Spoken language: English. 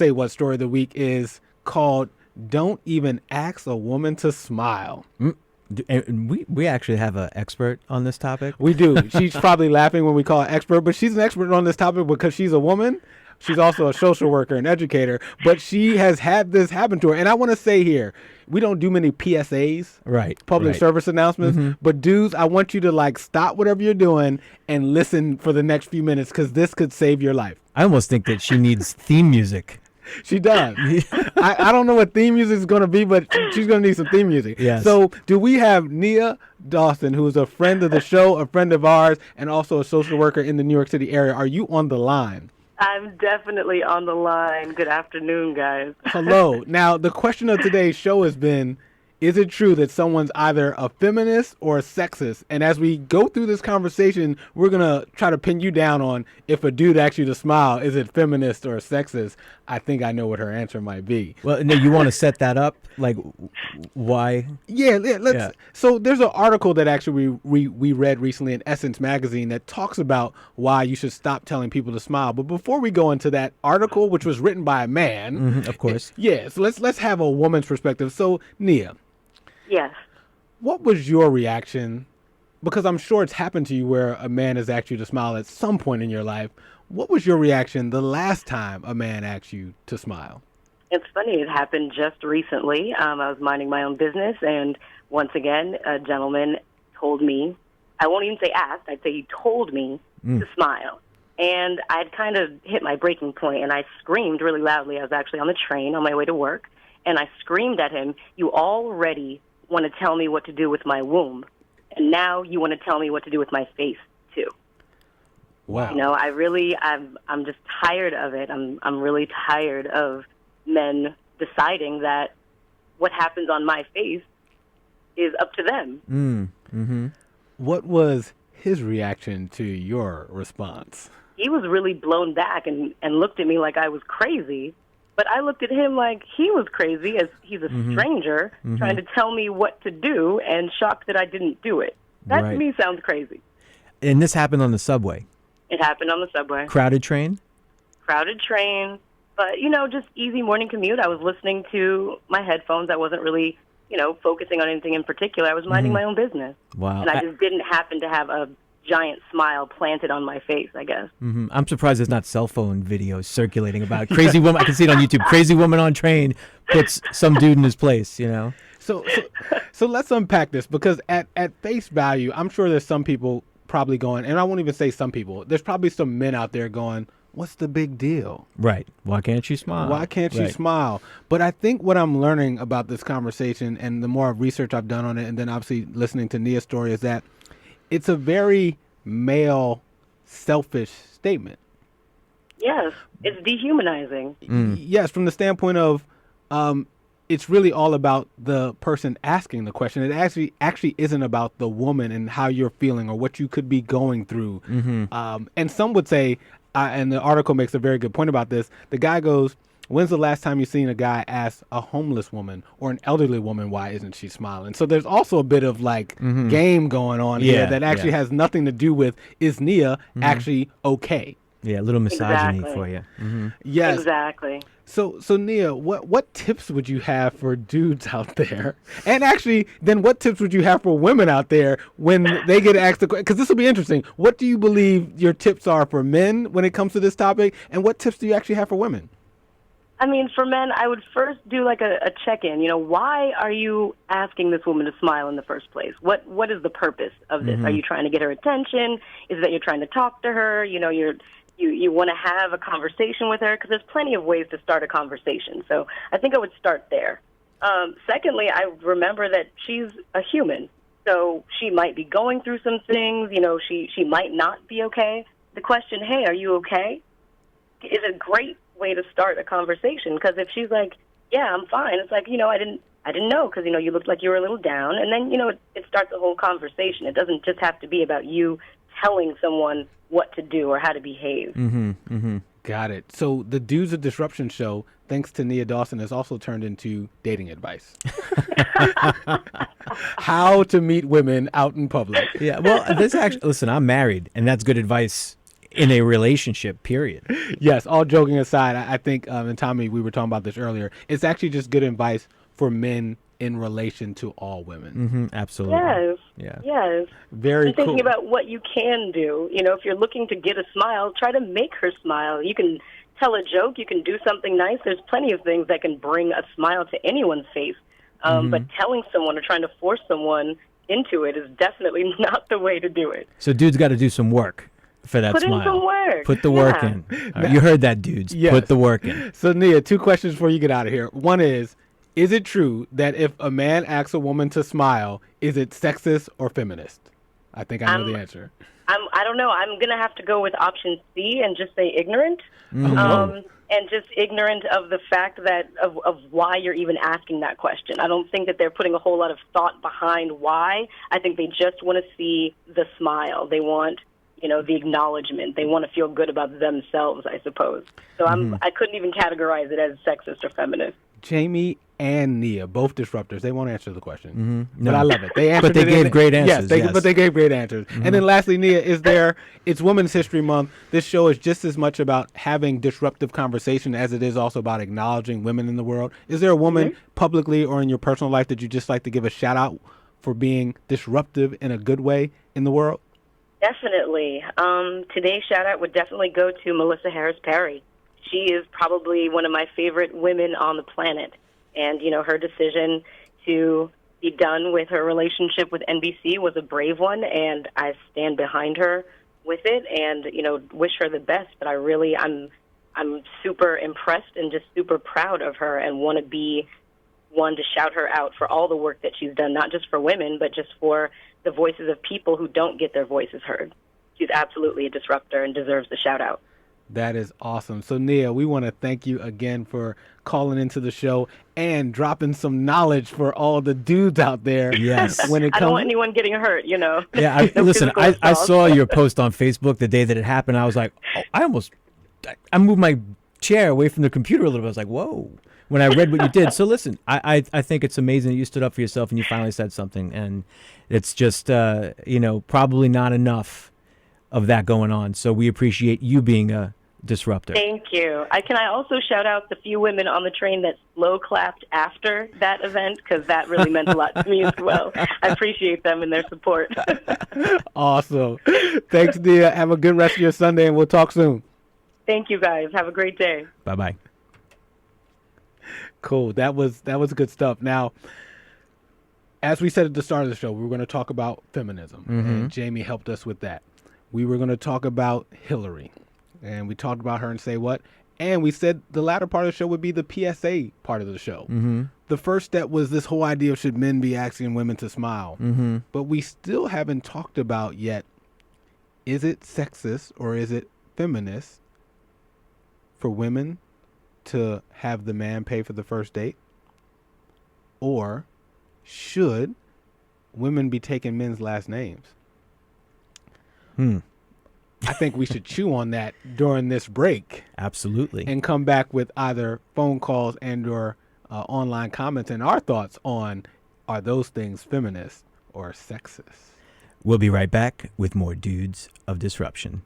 Say What story of the week is called Don't Even Ask a Woman to Smile. And we actually have an expert on this topic. We do. She's probably laughing when we call her expert, but she's an expert on this topic because she's a woman. She's also a social worker and educator, but she has had this happen to her. And I want to say here, we don't do many PSAs, public service announcements, but dudes, I want you to like stop whatever you're doing and listen for the next few minutes because this could save your life. I almost think that she needs theme music. She does. I don't know what theme music is going to be, but she's going to need some theme music. Yes. So do we have Nia Dawson, who's a friend of the show, a friend of ours, and also a social worker in the New York City area. Are you on the line? I'm definitely on the line. Good afternoon, guys. Hello. Now, the question of today's show has been, is it true that someone's either a feminist or a sexist? And as we go through this conversation, we're going to try to pin you down on if a dude asks you to smile, is it feminist or sexist? I think I know what her answer might be. Well, no, you want to set that up? Like, why? Yeah, let's. Yeah. So there's an article that actually we read recently in Essence magazine that talks about why you should stop telling people to smile. But before we go into that article, which was written by a man, of course, so let's have a woman's perspective. So Nia, yes, what was your reaction? Because I'm sure it's happened to you where a man has asked you to smile at some point in your life. What was your reaction the last time a man asked you to smile? It's funny. It happened just recently. I was minding my own business, and once again, a gentleman told me, I won't even say asked, I'd say he told me to smile. And I'd kind of hit my breaking point, and I screamed really loudly. I was actually on the train on my way to work, and I screamed at him, "You already want to tell me what to do with my womb, and now you want to tell me what to do with my face, too." Wow. You know, I'm just tired of it. I'm really tired of men deciding that what happens on my face is up to them. What was his reaction to your response? He was really blown back and looked at me like I was crazy. But I looked at him like he was crazy, as he's a stranger trying to tell me what to do, and shocked that I didn't do it. That to me sounds crazy. And this happened on the subway? It happened on the subway. Crowded train? Crowded train. But, just easy morning commute. I was listening to my headphones. I wasn't really, focusing on anything in particular. I was minding my own business. Wow. And I just didn't happen to have a giant smile planted on my face, I guess. I'm surprised there's not cell phone videos circulating about crazy woman. I can see it on YouTube. Crazy woman on train puts some dude in his place, So let's unpack this, because at face value, I'm sure there's some people probably going, and I won't even say some people, there's probably some men out there going, what's the big deal? Right. Why can't you smile? Why can't you smile? But I think what I'm learning about this conversation, and the more research I've done on it, and then obviously listening to Nia's story, is that it's a very male, selfish statement. Yes. It's dehumanizing. Yes, from the standpoint of it's really all about the person asking the question. It actually isn't about the woman and how you're feeling or what you could be going through. And some would say, and the article makes a very good point about this, the guy goes, when's the last time you've seen a guy ask a homeless woman or an elderly woman, why isn't she smiling? So there's also a bit of game going on here that actually has nothing to do with, is Nia actually okay? Yeah, a little misogyny for you. Yes. Exactly. So Nia, what tips would you have for dudes out there? And actually, then what tips would you have for women out there when they get asked the question? Because this will be interesting. What do you believe your tips are for men when it comes to this topic? And what tips do you actually have for women? I mean, for men, I would first do like a check-in. Why are you asking this woman to smile in the first place? What is the purpose of this? Are you trying to get her attention? Is it that you're trying to talk to her? You want to have a conversation with her? Because there's plenty of ways to start a conversation. So I think I would start there. Secondly, I remember that she's a human. So she might be going through some things. She might not be okay. The question, hey, are you okay, is a great way to start a conversation. Because if she's like, yeah, I'm fine, it's like, I didn't know, because, you looked like you were a little down. And then, it starts a whole conversation. It doesn't just have to be about you telling someone what to do or how to behave. Got it. So the Dudes of Disruption show, thanks to Nia Dawson, has also turned into dating advice. How to meet women out in public. Yeah, well, listen, I'm married, and that's good advice in a relationship, period. Yes, all joking aside, I think, and Tommy, we were talking about this earlier, it's actually just good advice for men in relation to all women. Absolutely. Yes. Yeah. Yes. Very And thinking cool. about what you can do. You know, if you're looking to get a smile, try to make her smile. You can tell a joke. You can do something nice. There's plenty of things that can bring a smile to anyone's face. But telling someone or trying to force someone into it is definitely not the way to do it. So dudes got to do some work for that Put smile. in some work. Put the work in. You heard that, dudes. Yes. Put the work in. So, Nia, 2 questions before you get out of here. One is it true that if a man asks a woman to smile, is it sexist or feminist? I think I know the answer. I don't know. I'm going to have to go with option C and just say ignorant. And just ignorant of the fact that of why you're even asking that question. I don't think that they're putting a whole lot of thought behind why. I think they just want to see the smile. They want, the acknowledgement. They want to feel good about themselves, I suppose. So I couldn't even categorize it as sexist or feminist. Jaimee and Nia, both disruptors, they won't answer the question. No. But I love it. They answered But they it gave great answers. Yes, but they gave great answers. And then lastly, Nia, it's Women's History Month. This show is just as much about having disruptive conversation as it is also about acknowledging women in the world. Is there a woman publicly or in your personal life that you just like to give a shout out for being disruptive in a good way in the world? Definitely. Today's shout out would definitely go to Melissa Harris Perry. She is probably one of my favorite women on the planet. And, her decision to be done with her relationship with NBC was a brave one, and I stand behind her with it and, wish her the best. But I'm super impressed and just super proud of her and want to be one to shout her out for all the work that she's done, not just for women, but just for the voices of people who don't get their voices heard. She's absolutely a disruptor and deserves the shout out. That is awesome. So, Nia, we want to thank you again for calling into the show and dropping some knowledge for all the dudes out there. Yes. When it I comes, don't want anyone getting hurt, Yeah, No listen, physical I assault. saw your post on Facebook the day that it happened. I was like, I moved my chair away from the computer a little bit. I was like, whoa, when I read what you did. So listen, I think it's amazing that you stood up for yourself and you finally said something. And it's just, probably not enough of that going on. So we appreciate you being a disruptor. Thank you. Can I also shout out the few women on the train that slow clapped after that event, because that really meant a lot to me as well. I appreciate them and their support. Awesome. Thanks, Nia. Have a good rest of your Sunday, and we'll talk soon. Thank you, guys. Have a great day. Bye-bye. Cool. That was good stuff. Now, as we said at the start of the show, we were going to talk about feminism, and Jaimee helped us with that. We were going to talk about Hillary. And we talked about her and say what? And we said the latter part of the show would be the PSA part of the show. The first step was this whole idea of should men be asking women to smile. But we still haven't talked about yet, is it sexist or is it feminist for women to have the man pay for the first date? Or should women be taking men's last names? I think we should chew on that during this break. Absolutely. And come back with either phone calls and or online comments and our thoughts on, are those things feminist or sexist? We'll be right back with more Dudes of Disruption.